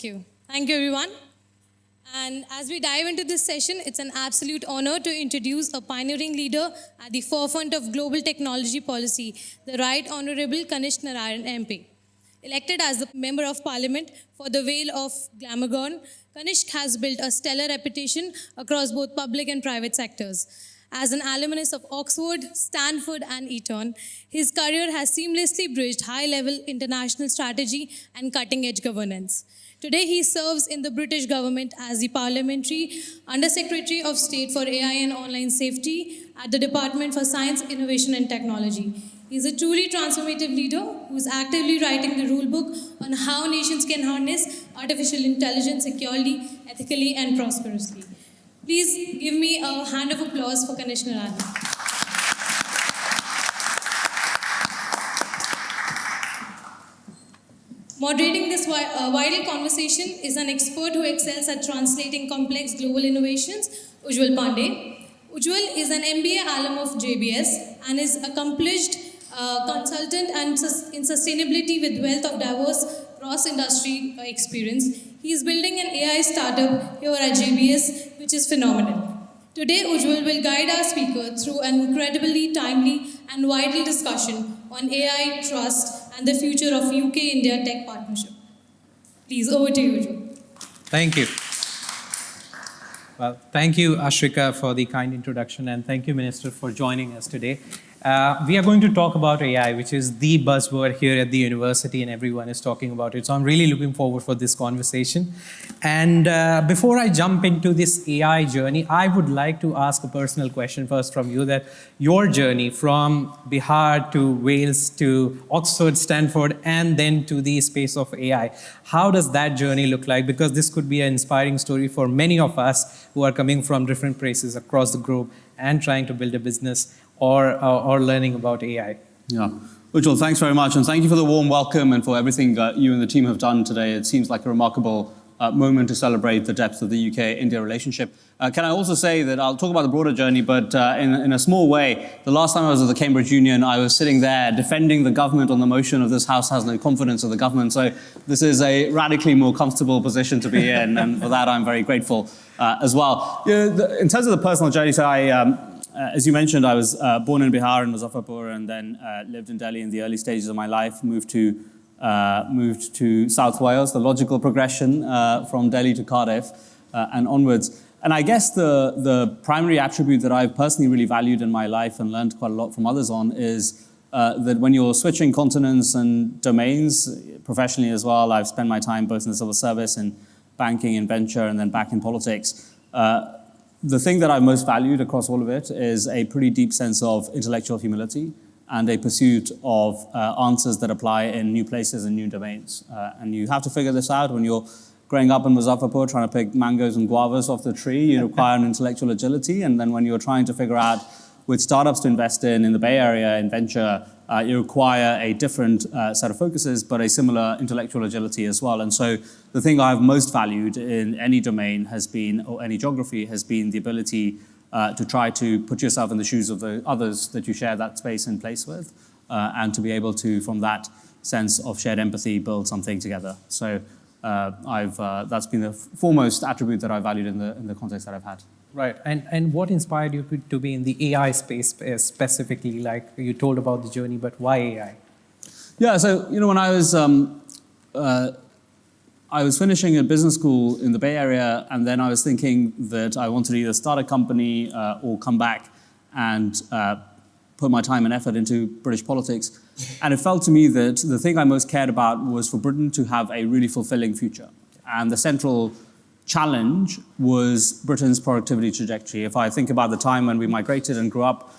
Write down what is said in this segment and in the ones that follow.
Thank you. Thank you, everyone. And as we dive into this session, it's an absolute honor to introduce a pioneering leader at the forefront of global technology policy, the Right Honorable Kanishka Narayan MP. Elected as the Member of Parliament for the Vale of Glamorgan, Kanishk has built a stellar reputation across both public and private sectors. As an alumnus of Oxford, Stanford, and Eton, his career has seamlessly bridged high-level international strategy and cutting-edge governance. Today, he serves in the British government as the Parliamentary Under-Secretary of State for AI and Online Safety at the Department for Science, Innovation and Technology. He is a truly transformative leader who is actively writing the rulebook on how nations can harness artificial intelligence securely, ethically, and prosperously. Please give me a hand of applause for Kanishka Narayan. Moderating this vital conversation is an expert who excels at translating complex global innovations, Ujjwal Pandey. Ujjwal is an MBA alum of JBS and is accomplished consultant and in sustainability with wealth of diverse cross-industry experience. He is building an AI startup here at JBS, which is phenomenal. Today, Ujjwal will guide our speaker through an incredibly timely and vital discussion on AI, trust, and the future of UK-India tech partnership. Please, over to you, Ujjwal. Thank you. Well, thank you, Ashrika, for the kind introduction, and thank you, Minister, for joining us today. We are going to talk about AI, which is the buzzword here at the university, and everyone is talking about it. So I'm really looking forward for this conversation. And before I jump into this AI journey, I would like to ask a personal question first from you, that your journey from Bihar to Wales to Oxford, Stanford, and then to the space of AI. How does that journey look like? Because this could be an inspiring story for many of us who are coming from different places across the globe and trying to build a business or learning about AI. Yeah. Ujjwal, thanks very much. And thank you for the warm welcome and for everything you and the team have done today. It seems like a remarkable moment to celebrate the depth of the UK-India relationship. Can I also say that I'll talk about the broader journey, but in a small way, the last time I was at the Cambridge Union, I was sitting there defending the government on the motion of this House has no confidence of the government. So this is a radically more comfortable position to be in, and for that I'm very grateful as well. In terms of the personal journey, so as you mentioned, I was born in Bihar in Muzaffarpur, and then lived in Delhi in the early stages of my life, moved to South Wales, the logical progression from Delhi to Cardiff and onwards. And I guess the primary attribute that I've personally really valued in my life and learned quite a lot from others on is that when you're switching continents and domains, professionally as well, I've spent my time both in the civil service, in banking, in venture, and then back in politics. The thing that I've most valued across all of it is a pretty deep sense of intellectual humility and a pursuit of answers that apply in new places and new domains. And you have to figure this out when you're growing up in Muzaffarpur, trying to pick mangoes and guavas off the tree. You require an intellectual agility. And then when you're trying to figure out which startups to invest in the Bay Area, in venture, you require a different set of focuses, but a similar intellectual agility as well. And so the thing I've most valued in any domain has been, or any geography, has been the ability to try to put yourself in the shoes of the others that you share that space and place with, and to be able to, from that sense of shared empathy, build something together. So that's been the foremost attribute that I valued in the context that I've had. Right, and what inspired you to be in the AI space specifically? Like you told about the journey, but why AI? Yeah, so when I was finishing a business school in the Bay Area, and then I was thinking that I wanted to either start a company or come back and put my time and effort into British politics. And it felt to me that the thing I most cared about was for Britain to have a really fulfilling future. And the central challenge was Britain's productivity trajectory. If I think about the time when we migrated and grew up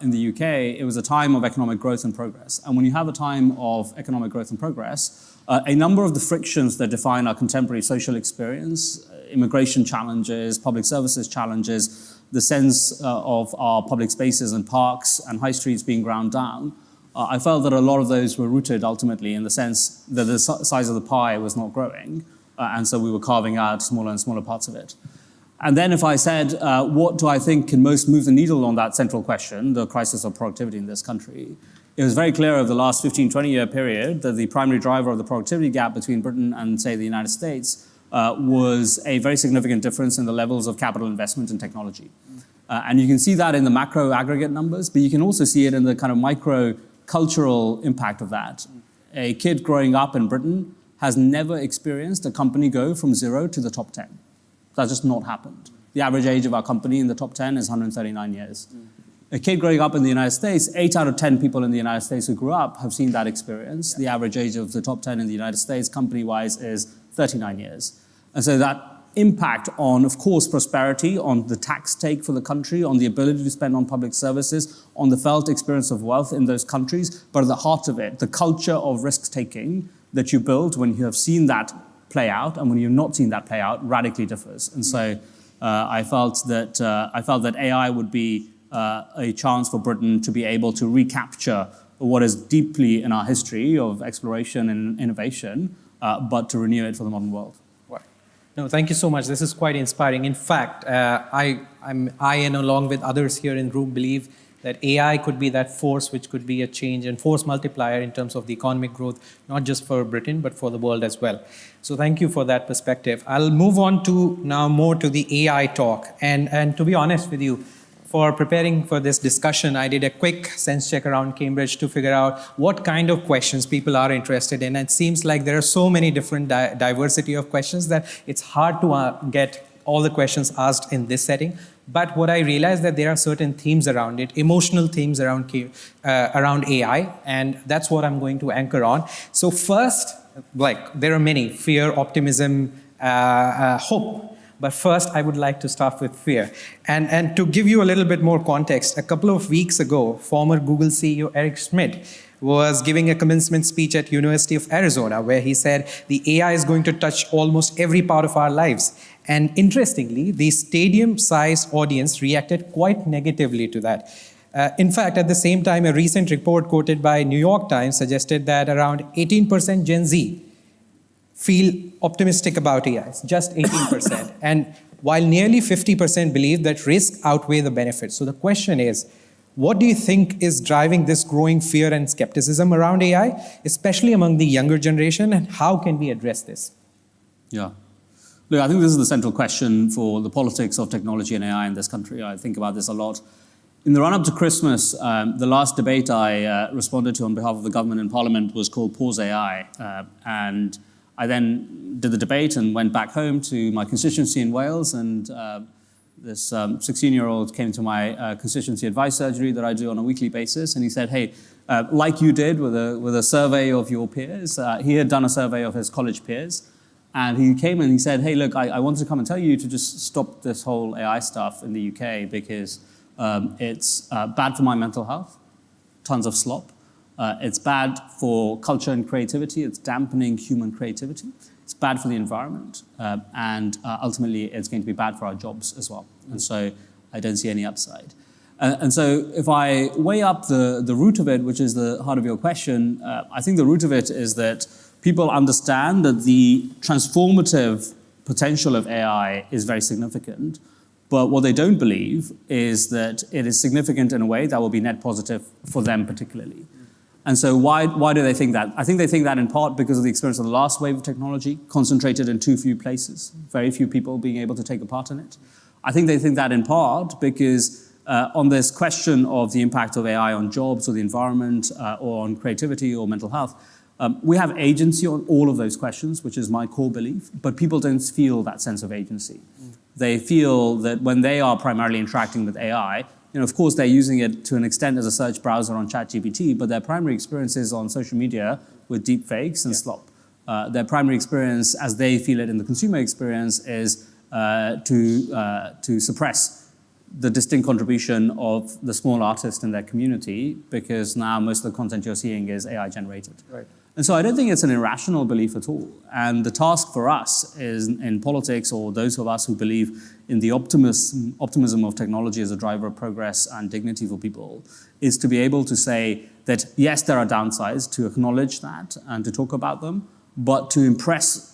in the UK, it was a time of economic growth and progress. And when you have a time of economic growth and progress, a number of the frictions that define our contemporary social experience, immigration challenges, public services challenges, the sense of our public spaces and parks and high streets being ground down, I felt that a lot of those were rooted ultimately in the sense that the size of the pie was not growing. And so we were carving out smaller and smaller parts of it. And then if I said, what do I think can most move the needle on that central question, the crisis of productivity in this country, it was very clear over the last 15, 20-year period that the primary driver of the productivity gap between Britain and, say, the United States was a very significant difference in the levels of capital investment in technology. And you can see that in the macro aggregate numbers, but you can also see it in the kind of micro cultural impact of that. A kid growing up in Britain has never experienced a company go from 0 to the top 10. That's just not happened. The average age of our company in the top 10 is 139 years. A kid growing up in the United States, 8 out of 10 people in the United States who grew up have seen that experience. The average age of the top 10 in the United States, company-wise, is 39 years. And so that impact on, of course, prosperity, on the tax take for the country, on the ability to spend on public services, on the felt experience of wealth in those countries, but at the heart of it, the culture of risk-taking that you build when you have seen that play out and when you've not seen that play out radically differs. And so I felt that AI would be a chance for Britain to be able to recapture what is deeply in our history of exploration and innovation, but to renew it for the modern world. No, thank you so much. This is quite inspiring. In fact, I and along with others here in the room believe that AI could be that force which could be a change and force multiplier in terms of the economic growth, not just for Britain, but for the world as well. So thank you for that perspective. I'll move on to now more to the AI talk. And to be honest with you, for preparing for this discussion, I did a quick sense check around Cambridge to figure out what kind of questions people are interested in. And it seems like there are so many different diversity of questions that it's hard to get all the questions asked in this setting. But what I realized that there are certain themes around it, emotional themes around AI, and that's what I'm going to anchor on. So first, there are many: fear, optimism, hope. But first, I would like to start with fear. And to give you a little bit more context, a couple of weeks ago, former Google CEO Eric Schmidt was giving a commencement speech at University of Arizona, where he said the AI is going to touch almost every part of our lives. And interestingly, the stadium-sized audience reacted quite negatively to that. In fact, at the same time, a recent report quoted by New York Times suggested that around 18% Gen Z feel optimistic about AI, just 18%. And while nearly 50% believe that risks outweigh the benefits. So the question is, what do you think is driving this growing fear and skepticism around AI, especially among the younger generation, and how can we address this? Yeah. Look, I think this is the central question for the politics of technology and AI in this country. I think about this a lot. In the run-up to Christmas, the last debate I responded to on behalf of the government in Parliament was called Pause AI. And I then did the debate and went back home to my constituency in Wales, and this 16-year-old came to my constituency advice surgery that I do on a weekly basis, and he said, hey, like you did with a survey of your peers, he had done a survey of his college peers, and he came and he said, hey, look, I wanted to come and tell you to just stop this whole AI stuff in the UK because it's bad for my mental health, tons of slop. It's bad for culture and creativity. It's dampening human creativity. It's bad for the environment. And ultimately, it's going to be bad for our jobs as well. And so I don't see any upside. And so if I weigh up the root of it, which is the heart of your question, I think the root of it is that people understand that the transformative potential of AI is very significant. But what they don't believe is that it is significant in a way that will be net positive for them particularly. And so why do they think that? I think they think that in part because of the experience of the last wave of technology, concentrated in too few places, very few people being able to take a part in it. I think they think that in part because on this question of the impact of AI on jobs or the environment or on creativity or mental health, we have agency on all of those questions, which is my core belief, but people don't feel that sense of agency. They feel that when they are primarily interacting with AI, of course, they're using it to an extent as a search browser on ChatGPT, but their primary experience is on social media with deep fakes and slop. Their primary experience, as they feel it in the consumer experience, is to suppress the distinct contribution of the small artist in their community, because now most of the content you're seeing is AI generated. Right. And so I don't think it's an irrational belief at all. And the task for us is in politics, or those of us who believe in the optimism of technology as a driver of progress and dignity for people, is to be able to say that, yes, there are downsides, to acknowledge that and to talk about them, but to impress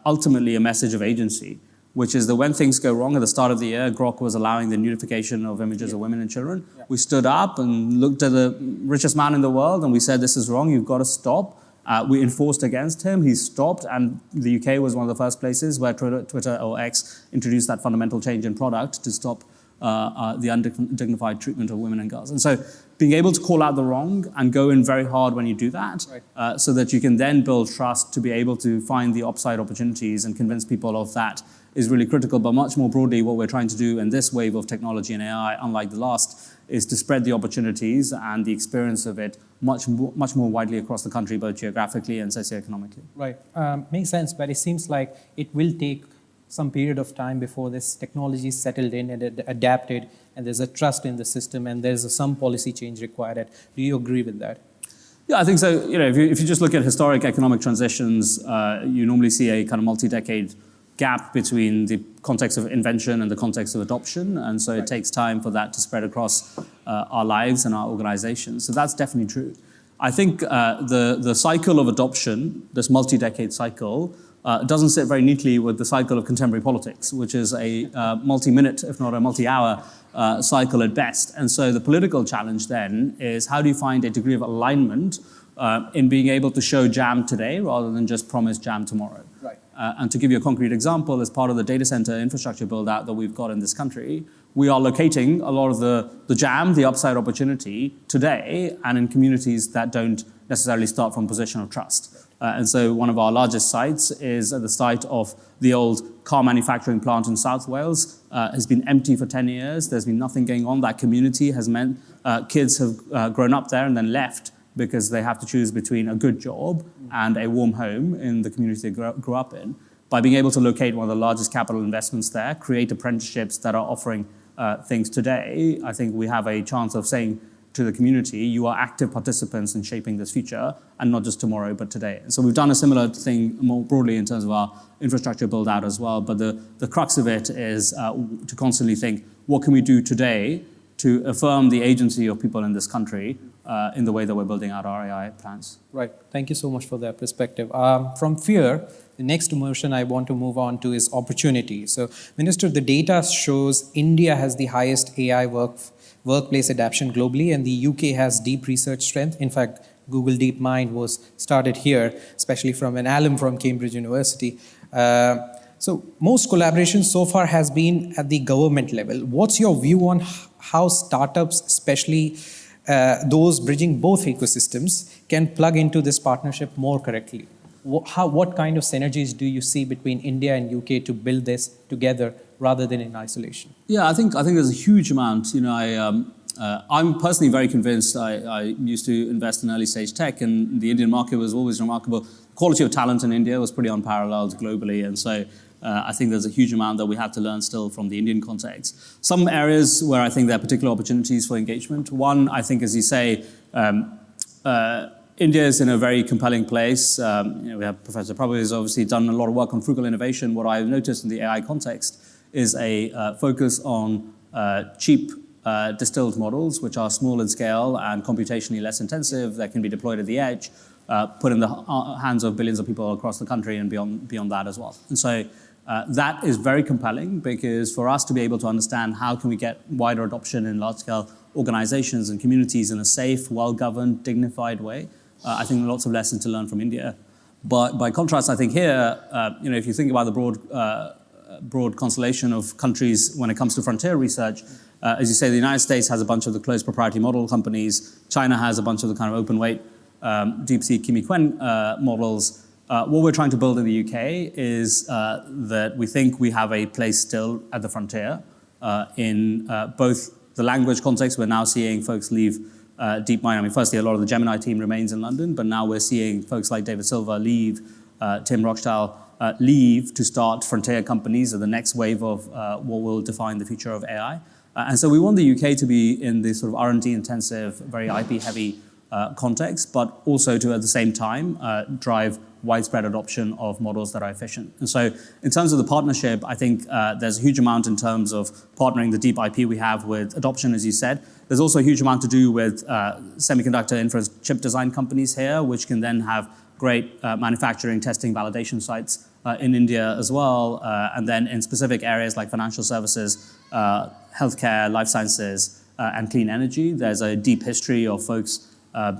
ultimately a message of agency which is that when things go wrong at the start of the year, Grok was allowing the nudification of images of women and children. We stood up and looked at the richest man in the world and we said, this is wrong, you've got to stop. We enforced against him, he stopped, and the UK was one of the first places where Twitter or X introduced that fundamental change in product to stop the undignified treatment of women and girls. And so being able to call out the wrong and go in very hard when you do that, so that you can then build trust to be able to find the upside opportunities and convince people of that is really critical. But much more broadly, what we're trying to do in this wave of technology and AI, unlike the last, is to spread the opportunities and the experience of it much more widely across the country, both geographically and socioeconomically. Right. Makes sense, but it seems like it will take some period of time before this technology is settled in and adapted, and there's a trust in the system, and there's some policy change required. Do you agree with that? Yeah, I think so. You know, if you just look at historic economic transitions, you normally see a kind of multi-decade gap between the context of invention and the context of adoption, and so it takes time for that to spread across our lives and our organizations. So that's definitely true. I think the cycle of adoption, this multi-decade cycle, doesn't sit very neatly with the cycle of contemporary politics, which is a multi-minute, if not a multi-hour cycle at best. And so the political challenge then is, how do you find a degree of alignment in being able to show jam today rather than just promise jam tomorrow? Right. And to give you a concrete example, as part of the data center infrastructure build out that we've got in this country, we are locating a lot of the jam, the upside opportunity today, and in communities that don't necessarily start from a position of trust. And so one of our largest sites is at the site of the old car manufacturing plant in South Wales. Has been empty for 10 years. There's been nothing going on. That community has meant kids have grown up there and then left because they have to choose between a good job and a warm home in the community they grew up in. By being able to locate one of the largest capital investments there, create apprenticeships that are offering things today, I think we have a chance of saying to the community, you are active participants in shaping this future, and not just tomorrow, but today. And so we've done a similar thing more broadly in terms of our infrastructure build out as well. But the crux of it is to constantly think, what can we do today to affirm the agency of people in this country in the way that we're building out our AI plans? Right. Thank you so much for that perspective. From fear, the next motion I want to move on to is opportunity. So, Minister, the data shows India has the highest AI workplace adoption globally, and the UK has deep research strength. In fact, Google DeepMind was started here, especially from an alum from Cambridge University. So most collaboration so far has been at the government level. What's your view on how startups, especially those bridging both ecosystems, can plug into this partnership more correctly? What kind of synergies do you see between India and UK to build this together rather than in isolation? Yeah, I think there's a huge amount. You know, I'm personally very convinced. I used to invest in early stage tech, and the Indian market was always remarkable. The quality of talent in India was pretty unparalleled globally, and so I think there's a huge amount that we have to learn still from the Indian context. Some areas where I think there are particular opportunities for engagement. One, I think, as you say, India is in a very compelling place. You know, we have Professor Prabhu has obviously done a lot of work on frugal innovation. What I've noticed in the AI context is a focus on cheap distilled models, which are small in scale and computationally less intensive, that can be deployed at the edge, put in the hands of billions of people across the country and beyond that as well. And so that is very compelling, because for us to be able to understand how can we get wider adoption in large-scale organizations and communities in a safe, well-governed, dignified way, I think lots of lessons to learn from India. But by contrast, I think here, you know, if you think about the broad constellation of countries when it comes to frontier research, as you say, the United States has a bunch of the closed proprietary model companies. China has a bunch of the kind of open weight, DeepSeek, Kimi-Quen models. What we're trying to build in the UK is that we think we have a place still at the frontier in both the language context. We're now seeing folks leave DeepMind. I mean, firstly, a lot of the Gemini team remains in London, but now we're seeing folks like David Silver leave, Tim Rochtal leave to start frontier companies at the next wave of what will define the future of AI. And so we want the UK to be in this sort of R&D intensive, very IP heavy context, but also to at the same time drive widespread adoption of models that are efficient. And so in terms of the partnership, I think there's a huge amount in terms of partnering the deep IP we have with adoption, as you said. There's also a huge amount to do with semiconductor inference chip design companies here, which can then have great manufacturing, testing, validation sites in India as well, and then in specific areas like financial services, healthcare, life sciences, and clean energy. There's a deep history of folks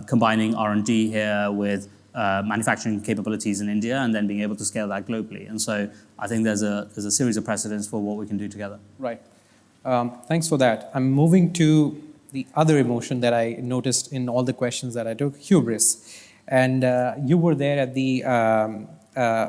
combining R&D here with manufacturing capabilities in India and then being able to scale that globally. And so I think there's a series of precedents for what we can do together. Right. Thanks for that. I'm moving to the other emotion that I noticed in all the questions that I took, hubris. And you were there at the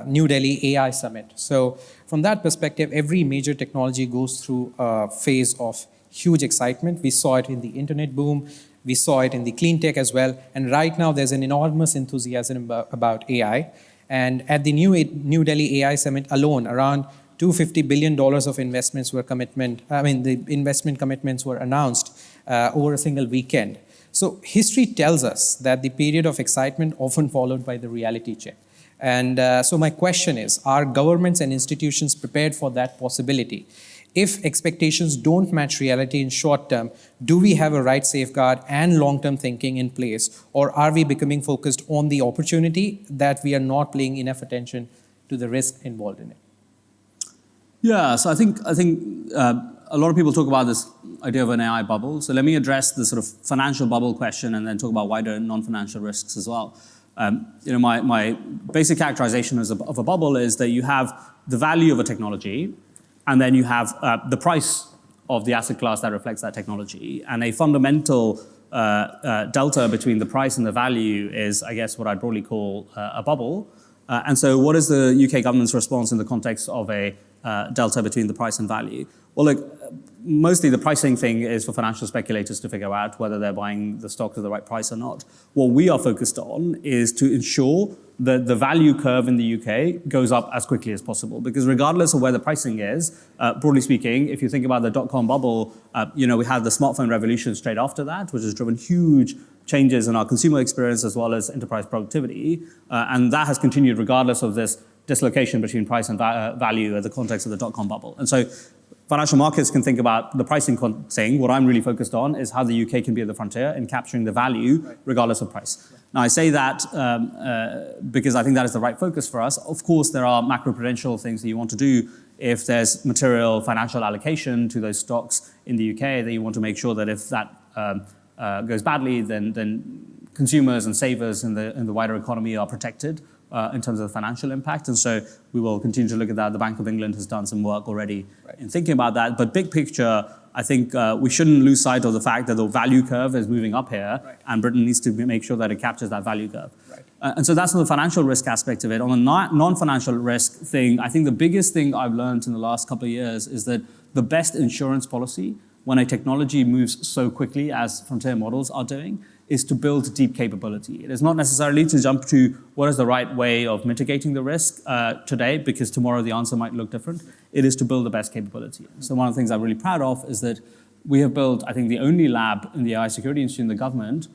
New Delhi AI Summit. So from that perspective, every major technology goes through a phase of huge excitement. We saw it in the internet boom. We saw it in the clean tech as well. And right now, there's an enormous enthusiasm about AI. And at the New Delhi AI Summit alone, around $250 billion of investments were the investment commitments were announced over a single weekend. So history tells us that the period of excitement often followed by the reality check. And so my question is, are governments and institutions prepared for that possibility? If expectations don't match reality in short term, do we have a right safeguard and long-term thinking in place, or are we becoming focused on the opportunity that we are not paying enough attention to the risk involved in it? Yeah, so I think a lot of people talk about this idea of an AI bubble. So let me address the sort of financial bubble question and then talk about wider non-financial risks as well. My basic characterization of a bubble is that you have the value of a technology, and then you have the price of the asset class that reflects that technology. And a fundamental delta between the price and the value is, I guess, what I'd broadly call a bubble. And so what is the UK government's response in the context of a delta between the price and value? Well, look, mostly the pricing thing is for financial speculators to figure out whether they're buying the stock at the right price or not. What we are focused on is to ensure that the value curve in the UK goes up as quickly as possible. Because regardless of where the pricing is, broadly speaking, if you think about the dot-com bubble, we had the smartphone revolution straight after that, which has driven huge changes in our consumer experience as well as enterprise productivity. And that has continued regardless of this dislocation between price and value in the context of the dot-com bubble. And so financial markets can think about the pricing thing. What I'm really focused on is how the UK can be at the frontier in capturing the value regardless of price. Now, I say that because I think that is the right focus for us. Of course, there are macroprudential things that you want to do if there's material financial allocation to those stocks in the UK, that you want to make sure that if that goes badly, then consumers and savers in the wider economy are protected in terms of the financial impact. And so we will continue to look at that. The Bank of England has done some work already in thinking about that. But big picture, I think we shouldn't lose sight of the fact that the value curve is moving up here, and Britain needs to make sure that it captures that value curve. And so that's on the financial risk aspect of it. On the non-financial risk thing, I think the biggest thing I've learned in the last couple of years is that the best insurance policy, when a technology moves so quickly as frontier models are doing, is to build deep capability. It is not necessarily to jump to what is the right way of mitigating the risk today, because tomorrow the answer might look different. It is to build the best capability. So one of the things I'm really proud of is that we have built, I think, the only lab in the AI Security Institute in the government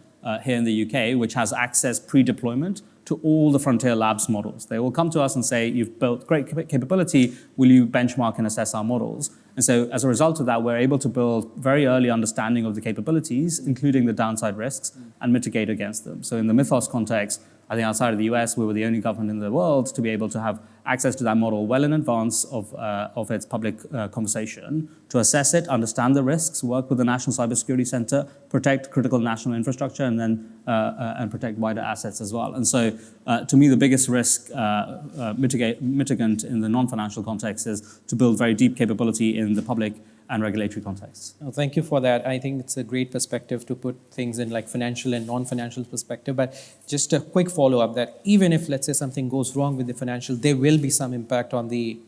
here in the UK, which has access pre-deployment to all the frontier labs models. They will come to us and say, you've built great capability, will you benchmark and assess our models? And so as a result of that, we're able to build very early understanding of the capabilities, including the downside risks, and mitigate against them. So in the Mythos context, I think outside of the US, we were the only government in the world to be able to have access to that model well in advance of its public conversation, to assess it, understand the risks, work with the National Cybersecurity Center, protect critical national infrastructure, and then and protect wider assets as well. And so to me, the biggest risk mitigant in the non-financial context is to build very deep capability in the public and regulatory contexts. Oh, thank you for that. I think it's a great perspective to put things in like financial and non-financial perspective. But just a quick follow-up that even if, let's say, something goes wrong with the financial, there will be some impact on the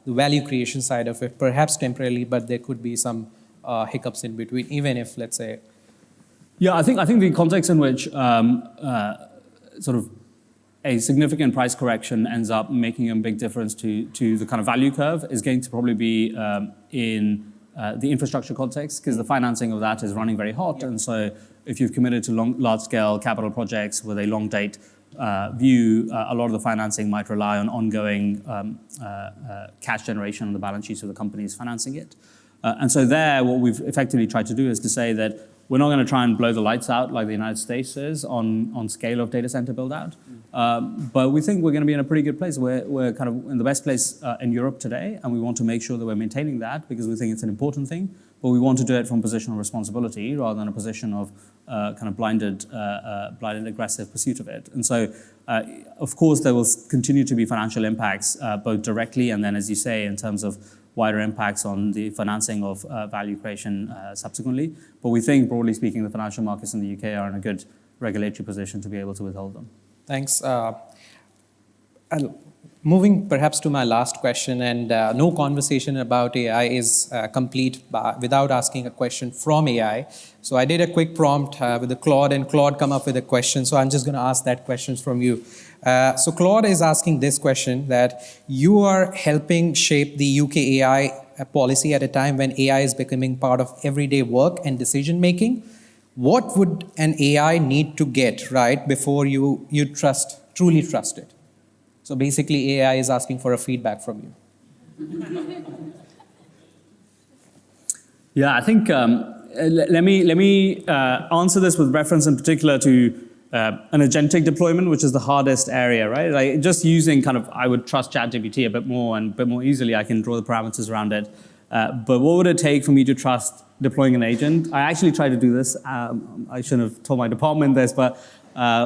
value creation side of it, perhaps temporarily, but there could be some hiccups in between, even if, let's say... Yeah, I think the context in which sort of a significant price correction ends up making a big difference to the kind of value curve is going to probably be in the infrastructure context, because the financing of that is running very hot. And so if you've committed to large-scale capital projects with a long-date view, a lot of the financing might rely on ongoing cash generation on the balance sheets of the companies financing it. And so there, what we've effectively tried to do is to say that we're not going to try and blow the lights out like the United States is on scale of data center build out. But we think we're going to be in a pretty good place. We're kind of in the best place in Europe today, and we want to make sure that we're maintaining that because we think it's an important thing. But we want to do it from a position of responsibility rather than a position of kind of blinded, aggressive pursuit of it. And so, of course, there will continue to be financial impacts, both directly and then, as you say, in terms of wider impacts on the financing of value creation subsequently. But we think, broadly speaking, the financial markets in the UK are in a good regulatory position to be able to withhold them. Thanks. Moving perhaps to my last question, and no conversation about AI is complete without asking a question from AI. So I did a quick prompt with the Claude, and Claude come up with a question. So I'm just going to ask that question from you. So Claude is asking this question, that you are helping shape the UK AI policy at a time when AI is becoming part of everyday work and decision making. What would an AI need to get right before you truly trust it? So basically, AI is asking for a feedback from you. Yeah, I think let me answer this with reference in particular to an agentic deployment, which is the hardest area, right? Like just using kind of, I would trust ChatGPT a bit more easily. I can draw the parameters around it. But what would it take for me to trust deploying an agent? I actually tried to do this. I shouldn't have told my department this, but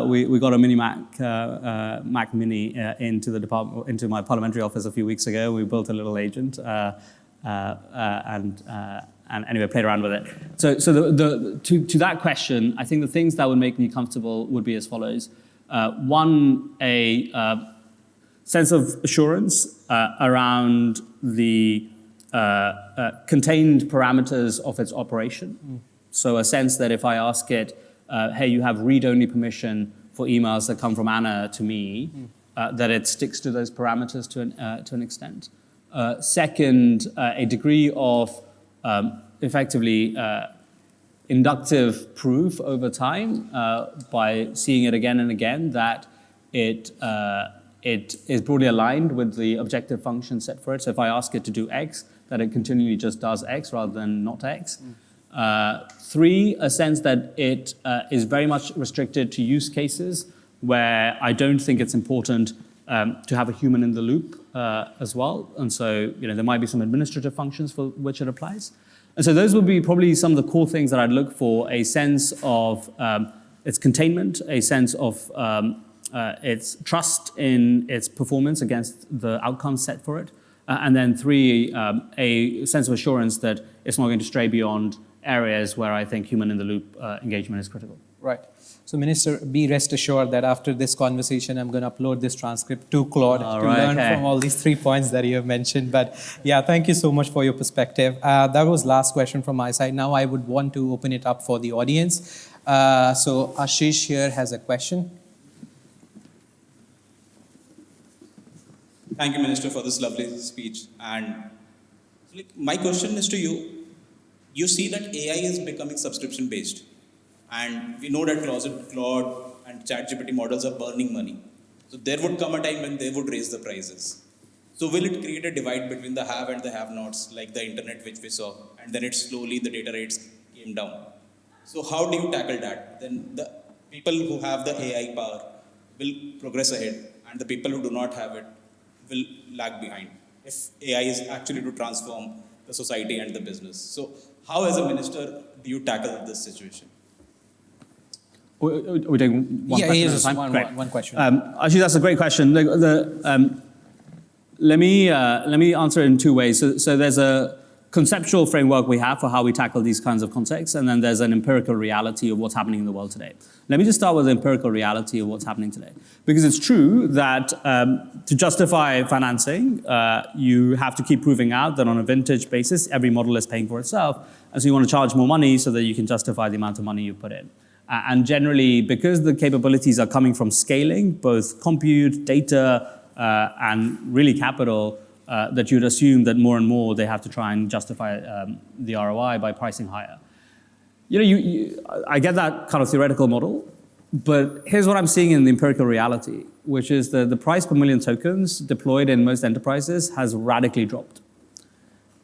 we got a mini Mac Mini into my parliamentary office a few weeks ago. We built a little agent and anyway played around with it. So to that question, I think the things that would make me comfortable would be as follows: one, a sense of assurance around the contained parameters of its operation. So a sense that if I ask it, hey, you have read-only permission for emails that come from Anna to me, that it sticks to those parameters to an extent. Second, a degree of effectively inductive proof over time by seeing it again and again that it is broadly aligned with the objective function set for it. So if I ask it to do X, that it continually just does X rather than not X. Three, a sense that it is very much restricted to use cases where I don't think it's important to have a human in the loop as well. And so, there might be some administrative functions for which it applies. And so those would be probably some of the core things that I'd look for: a sense of its containment, a sense of its trust in its performance against the outcomes set for it. And then three, a sense of assurance that it's not going to stray beyond areas where I think human-in-the-loop engagement is critical. Right. So, Minister, be rest assured that after this conversation, I'm going to upload this transcript to Claude to learn from all these 3 points that you have mentioned. But yeah, thank you so much for your perspective. That was last question from my side. Now I would want to open it up for the audience. So Ashish here has a question. Thank you, Minister, for this lovely speech. And my question is to you. You see that AI is becoming subscription-based. And we know that Claude and ChatGPT models are burning money. So there would come a time when they would raise the prices. So will it create a divide between the have and the have-nots, like the internet which we saw, and then the data rates came down? So how do you tackle that? Then the people who have the AI power will progress ahead, and the people who do not have it will lag behind if AI is actually to transform the society and the business. So how, as a minister, do you tackle this situation? We're doing one question at a time? One question. Actually, that's a great question. Let me answer it in two ways. So there's a conceptual framework we have for how we tackle these kinds of contexts, and then there's an empirical reality of what's happening in the world today. Let me just start with the empirical reality of what's happening today. Because it's true that to justify financing, you have to keep proving out that on a vintage basis, every model is paying for itself. And so you want to charge more money so that you can justify the amount of money you put in. And generally, because the capabilities are coming from scaling, both compute, data, and really capital, that you'd assume that more and more they have to try and justify the ROI by pricing higher. I get that kind of theoretical model, but here's what I'm seeing in the empirical reality, which is that the price per million tokens deployed in most enterprises has radically dropped.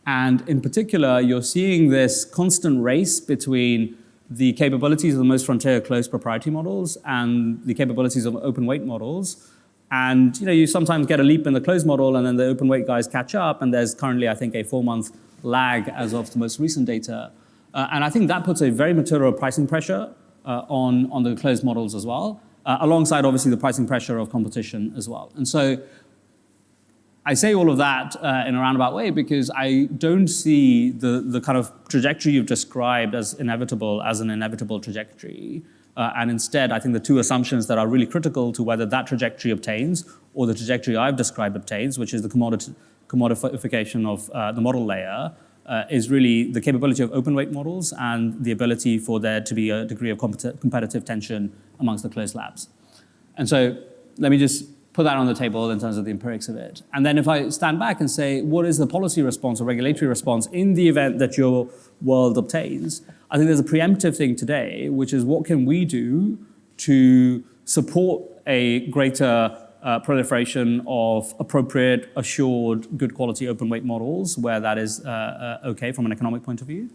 And in particular, you're seeing this constant race between the capabilities of the most frontier closed proprietary models and the capabilities of open weight models. And you sometimes get a leap in the closed model and then the open weight guys catch up, and there's currently, I think, a 4-month lag as of the most recent data. And I think that puts a very material pricing pressure on the closed models as well, alongside obviously the pricing pressure of competition as well. And so I say all of that in a roundabout way because I don't see the kind of trajectory you've described as an inevitable trajectory. And instead, I think the two assumptions that are really critical to whether that trajectory obtains or the trajectory I've described obtains, which is the commodification of the model layer, is really the capability of open weight models and the ability for there to be a degree of competitive tension amongst the closed labs. And so let me just put that on the table in terms of the empirics of it. And then if I stand back and say, what is the policy response or regulatory response in the event that your world obtains? I think there's a preemptive thing today, which is what can we do to support a greater proliferation of appropriate, assured, good quality open weight models where that is okay from an economic point of view.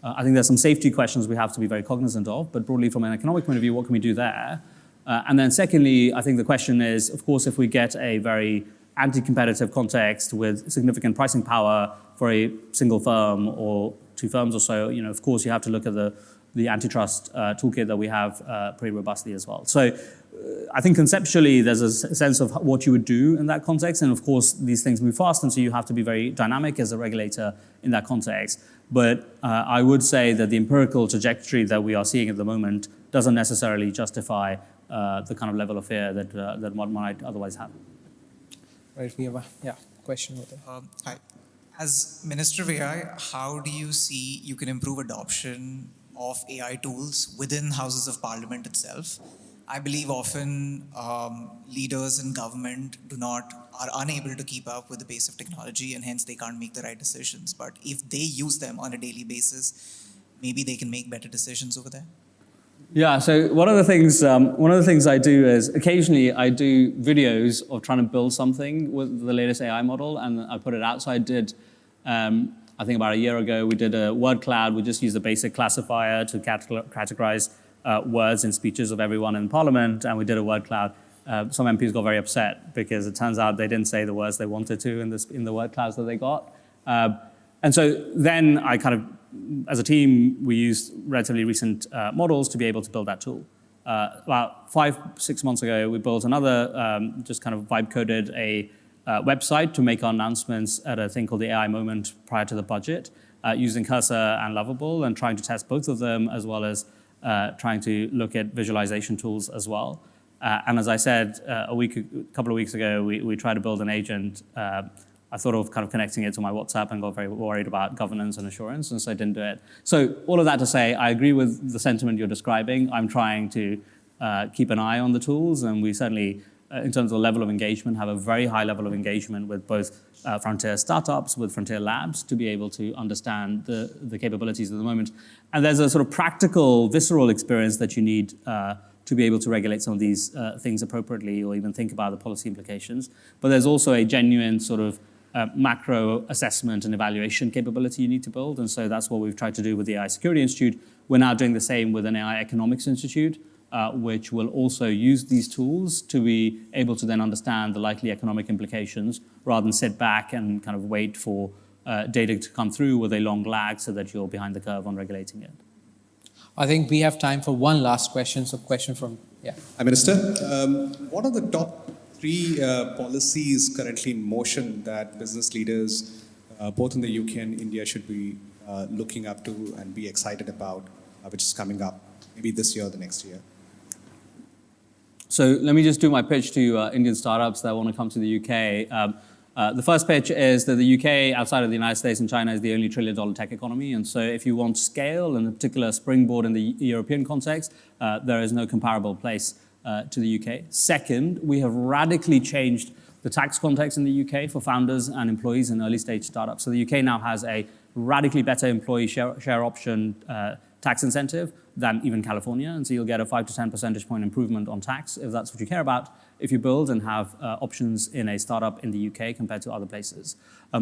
I think there's some safety questions we have to be very cognizant of, but broadly from an economic point of view, what can we do there? And then secondly, I think the question is, of course, if we get a very anti-competitive context with significant pricing power for a single firm or two firms or so, of course, you have to look at the antitrust toolkit that we have pretty robustly as well. So I think conceptually, there's a sense of what you would do in that context. And of course, these things move fast, and so you have to be very dynamic as a regulator in that context. But I would say that the empirical trajectory that we are seeing at the moment doesn't necessarily justify the kind of level of fear that one might otherwise have. Right, we have a question over there. Hi. As Minister of AI, how do you see you can improve adoption of AI tools within Houses of Parliament itself? I believe often leaders in government are unable to keep up with the pace of technology, and hence they can't make the right decisions. But if they use them on a daily basis, maybe they can make better decisions over there. Yeah, so one of the things I do is occasionally I do videos of trying to build something with the latest AI model, and I put it out. So I did, I think about a year ago, we did a word cloud. We just used a basic classifier to categorize words and speeches of everyone in Parliament, and we did a word cloud. Some MPs got very upset because it turns out they didn't say the words they wanted to in the word clouds that they got. And so then I kind of, as a team, we used relatively recent models to be able to build that tool. About 5-6 months ago, we built another, just kind of vibe-coded a website to make our announcements at a thing called the AI Moment prior to the budget, using Cursor and Lovable, and trying to test both of them, as well as trying to look at visualization tools as well. And as I said, a couple of weeks ago, we tried to build an agent. I thought of kind of connecting it to my WhatsApp and got very worried about governance and assurance, and so I didn't do it. So all of that to say, I agree with the sentiment you're describing. I'm trying to keep an eye on the tools, and we certainly, in terms of the level of engagement, have a very high level of engagement with both frontier startups, with frontier labs, to be able to understand the capabilities of the moment. And there's a sort of practical, visceral experience that you need to be able to regulate some of these things appropriately, or even think about the policy implications. But there's also a genuine sort of macro assessment and evaluation capability you need to build. And so that's what we've tried to do with the AI Security Institute. We're now doing the same with an AI Economics Institute, which will also use these tools to be able to then understand the likely economic implications, rather than sit back and kind of wait for data to come through with a long lag so that you're behind the curve on regulating it. I think we have time for one last question. So question from, Hi, Minister. What are the top 3 policies currently in motion that business leaders, both in the UK and India, should be looking up to and be excited about, which is coming up, maybe this year or the next year? So let me just do my pitch to Indian startups that want to come to the UK. The first pitch is that the UK, outside of the United States and China, is the only trillion-dollar tech economy. And so if you want scale, and a particular springboard in the European context, there is no comparable place to the UK. Second, we have radically changed the tax context in the UK for founders and employees in early-stage startups. So the UK now has a radically better employee share option tax incentive than even California. And so you'll get a 5 to 10 percentage point improvement on tax, if that's what you care about, if you build and have options in a startup in the UK compared to other places.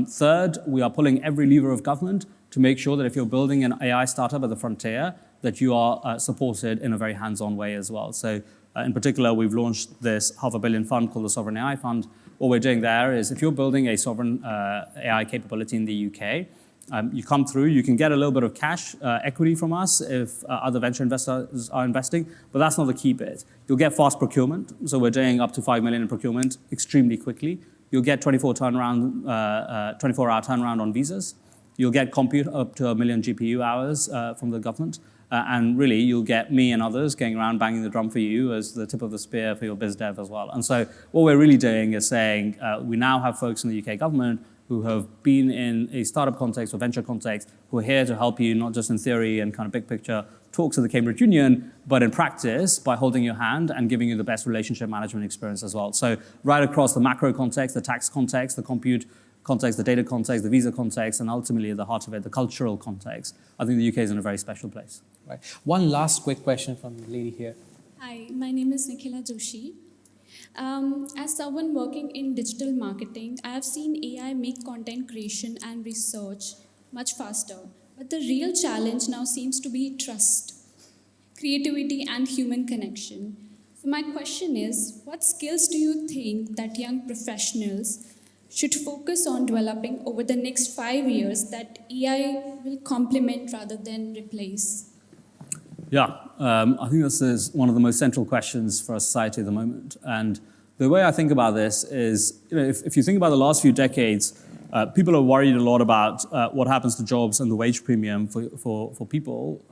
Third, we are pulling every lever of government to make sure that if you're building an AI startup at the frontier, that you are supported in a very hands-on way as well. So in particular, we've launched this $500 million fund called the Sovereign AI Fund. What we're doing there is if you're building a sovereign AI capability in the UK, you come through, you can get a little bit of cash equity from us if other venture investors are investing, but that's not the key bit. You'll get fast procurement, so we're doing up to 5 million in procurement extremely quickly. You'll get 24-hour turnaround on visas. You'll get compute up to 1 million GPU hours from the government. And really, you'll get me and others going around banging the drum for you as the tip of the spear for your biz dev as well. And so what we're really doing is saying we now have folks in the UK government who have been in a startup context or venture context who are here to help you, not just in theory and kind of big picture talks at the Cambridge Union, but in practice by holding your hand and giving you the best relationship management experience as well. So right across the macro context, the tax context, the compute context, the data context, the visa context, and ultimately at the heart of it, the cultural context, I think the UK is in a very special place. Right. One last quick question from the lady here. Hi, my name is Nikhila Joshi. As someone working in digital marketing, I have seen AI make content creation and research much faster. But the real challenge now seems to be trust, creativity, and human connection. So my question is, what skills do you think that young professionals should focus on developing over the next 5 years that AI will complement rather than replace? Yeah, I think this is one of the most central questions for our society at the moment. And the way I think about this is, if you think about the last few decades, people are worried a lot about what happens to jobs and the wage premium for people.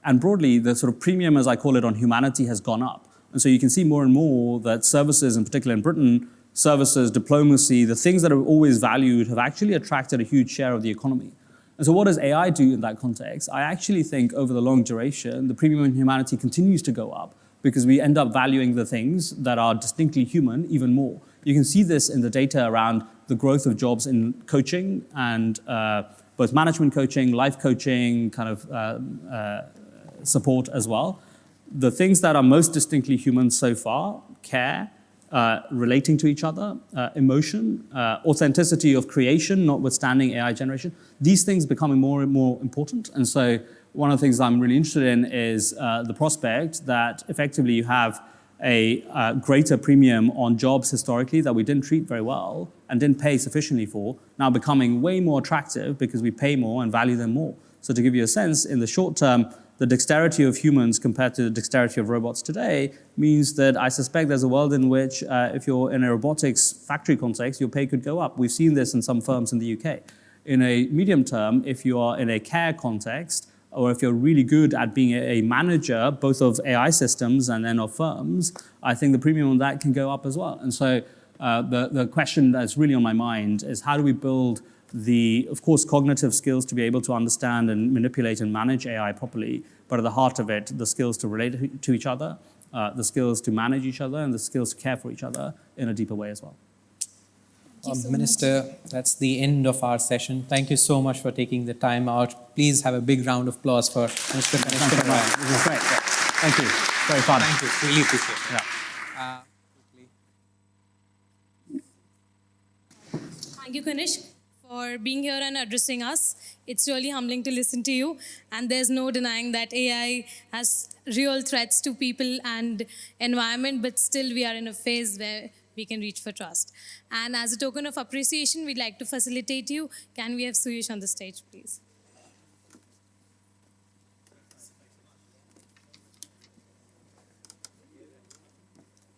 And broadly, the sort of premium, as I call it, on humanity has gone up. And so you can see more and more that services, in particular in Britain, services, diplomacy, the things that are always valued have actually attracted a huge share of the economy. And so what does AI do in that context? I actually think over the long duration, the premium on humanity continues to go up because we end up valuing the things that are distinctly human even more. You can see this in the data around the growth of jobs in coaching and both management coaching, life coaching, kind of support as well. The things that are most distinctly human so far, care, relating to each other, emotion, authenticity of creation, notwithstanding AI generation, these things becoming more and more important. And so one of the things I'm really interested in is the prospect that effectively you have a greater premium on jobs historically that we didn't treat very well and didn't pay sufficiently for, now becoming way more attractive because we pay more and value them more. So to give you a sense, in the short term, the dexterity of humans compared to the dexterity of robots today means that I suspect there's a world in which if you're in a robotics factory context, your pay could go up. We've seen this in some firms in the UK. In a medium term, if you are in a care context, or if you're really good at being a manager, both of AI systems and then of firms, I think the premium on that can go up as well. And so the question that's really on my mind is how do we build the, of course, cognitive skills to be able to understand and manipulate and manage AI properly, but at the heart of it, the skills to relate to each other, the skills to manage each other, and the skills to care for each other in a deeper way as well. Minister, that's the end of our session. Thank you so much for taking the time out. Please have a big round of applause for Mr. Kanishka Narayan. This is great. Thank you. Very fun. Thank you. Really appreciate it. Yeah. Thank you, Kanish, for being here and addressing us. It's really humbling to listen to you. And there's no denying that AI has real threats to people and environment, but still we are in a phase where we can reach for trust. And as a token of appreciation, we'd like to facilitate you. Can we have Suyash on the stage, please?